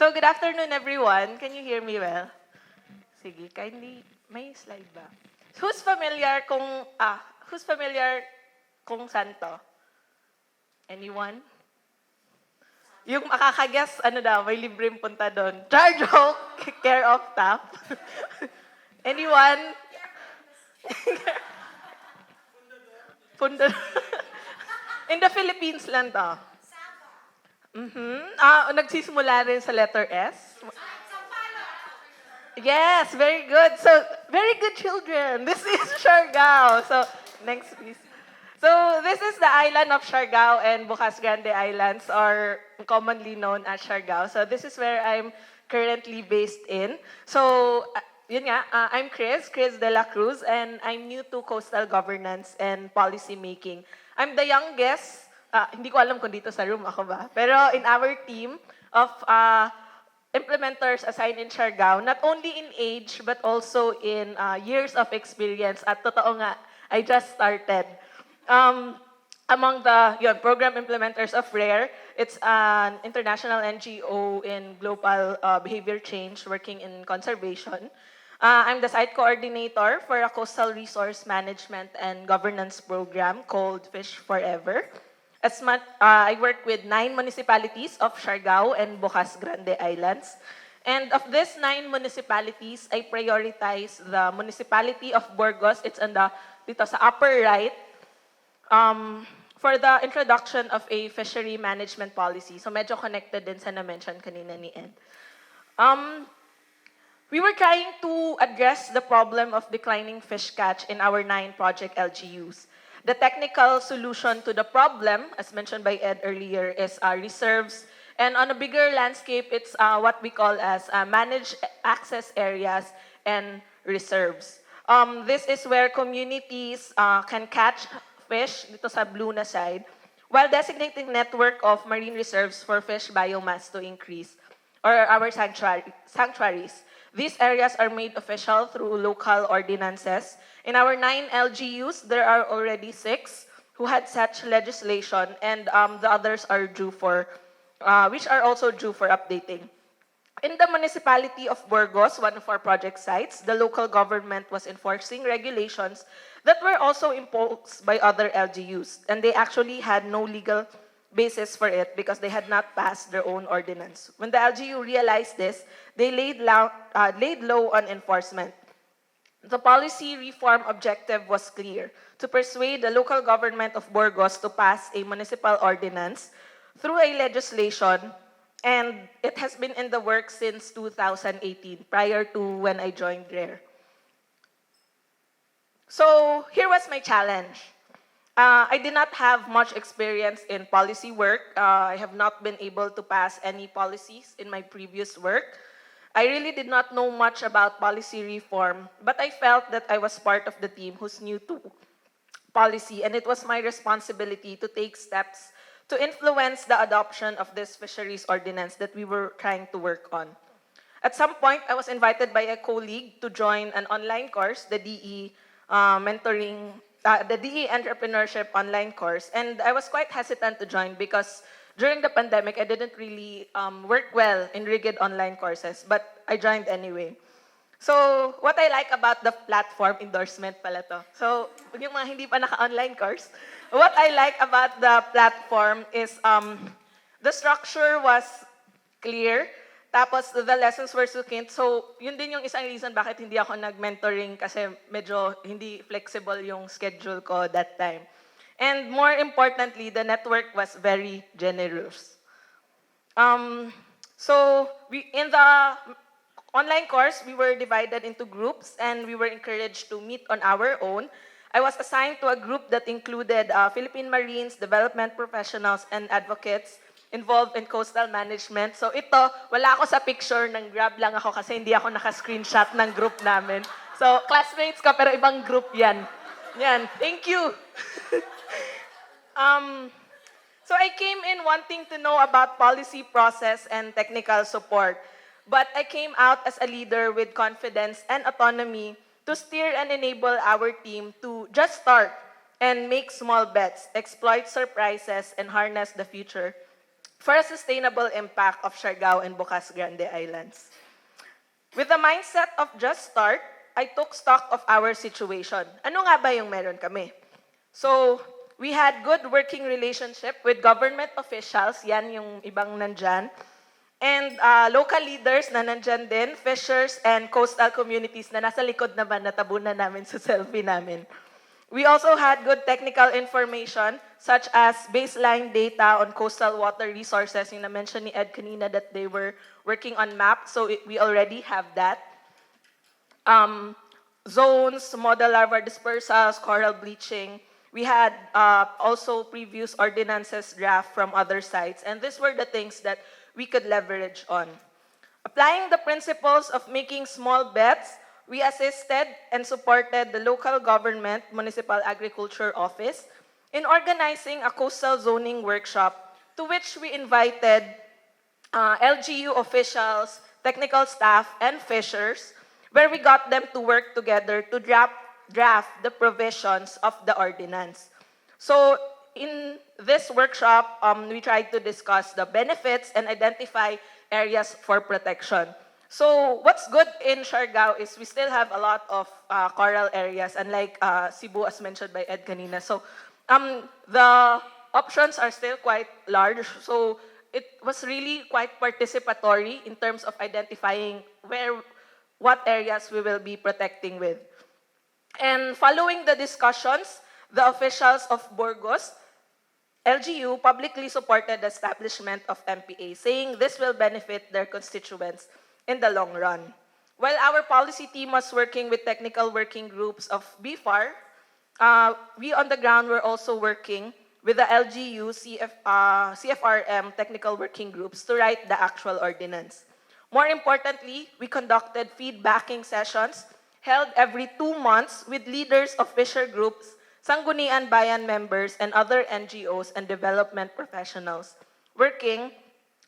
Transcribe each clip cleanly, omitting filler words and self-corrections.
So, good afternoon, everyone. Can you hear me well? Sige, kindly, may slide ba? Who's familiar kung saan to? Anyone? Yung makakaguess, ano daw, may libreng punta doon. Char joke, care of tap. Anyone? Punta In the Philippines lang to. Nagsisimula rin sa letter S. Yes, very good. So, very good children. This is Surigao. So, next please. So, this is the island of Surigao and Bukas Grande Islands, or commonly known as Surigao. So, this is where I'm currently based in. So, yun nga, I'm Kriz de la Cruz, and I'm new to coastal governance and policy making. I'm the youngest, hindi ko alam kung dito sa room ako ba, pero in our team of implementers assigned in Surigao, not only in age, but also in years of experience. At totoo nga, I just started. Among the program implementers of RARE, it's an international NGO in global behavior change working in conservation. I'm the site coordinator for a coastal resource management and governance program called Fish Forever. I work with 9 municipalities of Surigao and Bukas Grande Islands. And of these 9 municipalities, I prioritize the Municipality of Burgos. It's dito sa upper right, for the introduction of a fishery management policy. So medyo connected din sa na-mention kanina ni Ed. We were trying to address the problem of declining fish catch in our 9 project LGUs. The technical solution to the problem, as mentioned by Ed earlier, is reserves. And on a bigger landscape, it's what we call as managed access areas and reserves. This is where communities can catch fish, dito sa blue na side, while designating network of marine reserves for fish biomass to increase, or our sanctuaries. These areas are made official through local ordinances. In our 9 LGUs, there are already 6 who had such legislation, and the others are which are also due for updating. In the Municipality of Burgos, one of our project sites, the local government was enforcing regulations that were also imposed by other LGUs, and they actually had no legal basis for it because they had not passed their own ordinance. When the LGU realized this, they laid low on enforcement. The policy reform objective was clear: to persuade the local government of Burgos to pass a municipal ordinance through a legislation, and it has been in the works since 2018, prior to when I joined RARE. So here was my challenge. I did not have much experience in policy work. I have not been able to pass any policies in my previous work. I really did not know much about policy reform, but I felt that I was part of the team who's new to policy, and it was my responsibility to take steps to influence the adoption of this fisheries ordinance that we were trying to work on. At some point, I was invited by a colleague to join an online course, the DE Entrepreneurship online course, and I was quite hesitant to join because during the pandemic, I didn't really work well in rigid online courses, but I joined anyway. So, what I like about the platform, endorsement pala to. So, yung mga hindi pa naka-online course, what I like about the platform is the structure was clear, tapos the lessons were succinct. So, yun din yung isang reason bakit hindi ako nag-mentoring kasi medyo hindi flexible yung schedule ko that time. And more importantly, the network was very generous. In the online course, we were divided into groups and we were encouraged to meet on our own. I was assigned to a group that included Philippine Marines, development professionals, and advocates involved in coastal management. So ito, wala ako sa picture, ng grab lang ako kasi hindi ako naka-screenshot ng group namin. So classmates ko pero ibang group yan. Yan, thank you. So I came in wanting to know about policy process and technical support. But I came out as a leader with confidence and autonomy to steer and enable our team to just start and make small bets, exploit surprises, and harness the future for a sustainable impact of Surigao and Bocas Grande Islands. With the mindset of just start, I took stock of our situation. Ano nga ba yung meron kami? So, we had good working relationship with government officials, yan yung ibang nandyan, and local leaders na nandyan din, fishers and coastal communities na nasa likod naman, natabunan namin sa selfie namin. We also had good technical information such as baseline data on coastal water resources. Yung na-mention ni Ed kanina that they were working on maps, so we already have that. Zones, model larva dispersals, coral bleaching. We had also previous ordinances draft from other sites, and these were the things that we could leverage on. Applying the principles of making small bets, we assisted and supported the local government Municipal Agriculture Office in organizing a coastal zoning workshop to which we invited LGU officials, technical staff, and fishers, where we got them to work together to draft the provisions of the ordinance. So in this workshop, we tried to discuss the benefits and identify areas for protection. So what's good in Surigao is we still have a lot of coral areas, unlike Cebu, as mentioned by Ed kanina. So the options are still quite large. So it was really quite participatory in terms of identifying what areas we will be protecting with. And following the discussions, the officials of Burgos, LGU publicly supported the establishment of MPA, saying this will benefit their constituents in the long run. While our policy team was working with technical working groups of BFAR, we on the ground were also working with the LGU CFRM technical working groups to write the actual ordinance. More importantly, we conducted feedbacking sessions held every 2 months with leaders of fisher groups, Sangguniang Bayan members, and other NGOs and development professionals working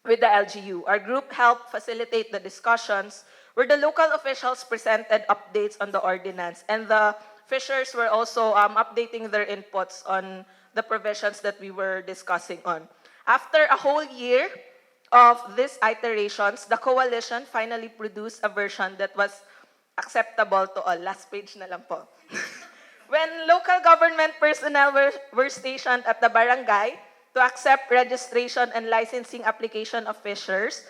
with the LGU. Our group helped facilitate the discussions where the local officials presented updates on the ordinance, and the fishers were also updating their inputs on the provisions that we were discussing on. After a whole year of these iterations, the coalition finally produced a version that was acceptable to all. Last page na lang po. When local government personnel were stationed at the barangay to accept registration and licensing application of fishers,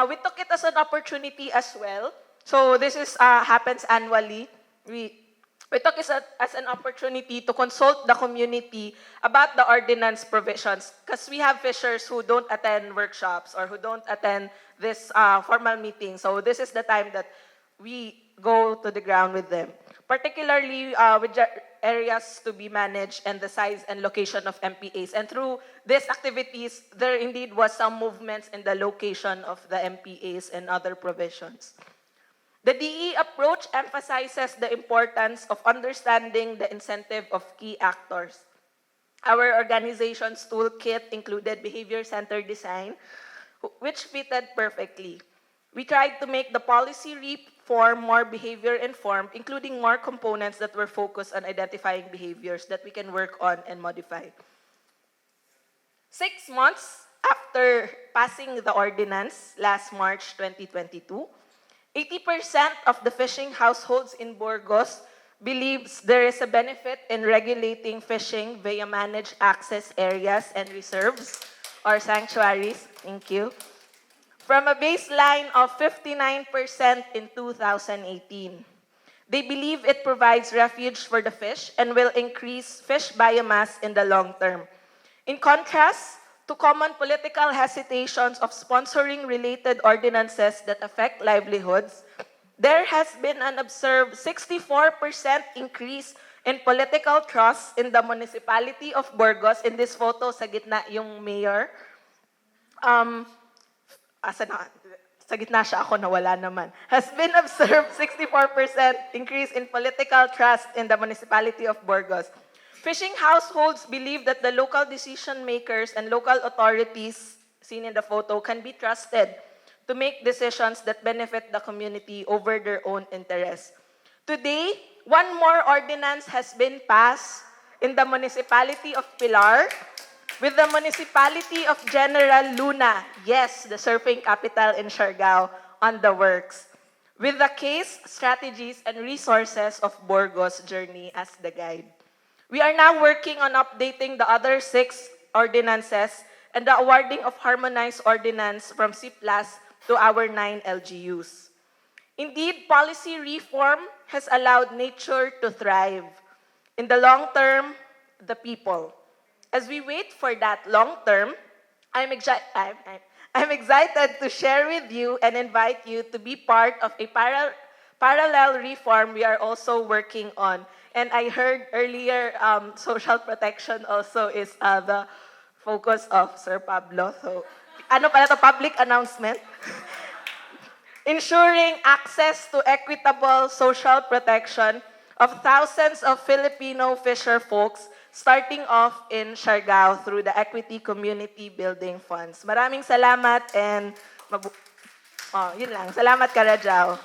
we took it as an opportunity as well. So this happens annually. We took it as an opportunity to consult the community about the ordinance provisions, because we have fishers who don't attend workshops or who don't attend this formal meeting. So this is the time that we go to the ground with them, particularly with areas to be managed and the size and location of MPAs. And through these activities, there indeed was some movements in the location of the MPAs and other provisions. The DE approach emphasizes the importance of understanding the incentive of key actors. Our organization's toolkit included behavior-centered design, which fitted perfectly. We tried to make the policy reform more behavior-informed, including more components that were focused on identifying behaviors that we can work on and modify. 6 months after passing the ordinance last March 2022, 80% of the fishing households in Burgos believes there is a benefit in regulating fishing via managed access areas and reserves or sanctuaries. Thank you. From a baseline of 59% in 2018. They believe it provides refuge for the fish and will increase fish biomass in the long term. In contrast to common political hesitations of sponsoring related ordinances that affect livelihoods, there has been an observed 64% increase in political trust in the Municipality of Burgos. In this photo, sa gitna yung mayor. Sa gitna siya, ako nawala naman. Has been observed 64% increase in political trust in the Municipality of Burgos. Fishing households believe that the local decision makers and local authorities, seen in the photo, can be trusted to make decisions that benefit the community over their own interests. Today, one more ordinance has been passed in the Municipality of Pilar with the Municipality of General Luna, yes, the surfing capital in Surigao, on the works, with the case, strategies, and resources of Burgos journey as the guide. We are now working on updating the other 6 ordinances and the awarding of harmonized ordinance from CPLAS to our 9 LGUs. Indeed, policy reform has allowed nature to thrive. In the long term, the people. As we wait for that long term, I'm excited to share with you and invite you to be part of a parallel reform we are also working on. And I heard earlier, social protection also is the focus of Sir Pablo. So, ano pala to, public announcement? Ensuring access to equitable social protection of thousands of Filipino fisher folks starting off in Surigao through the Equity Community Building Funds. Maraming salamat and yun lang. Salamat, Karajao.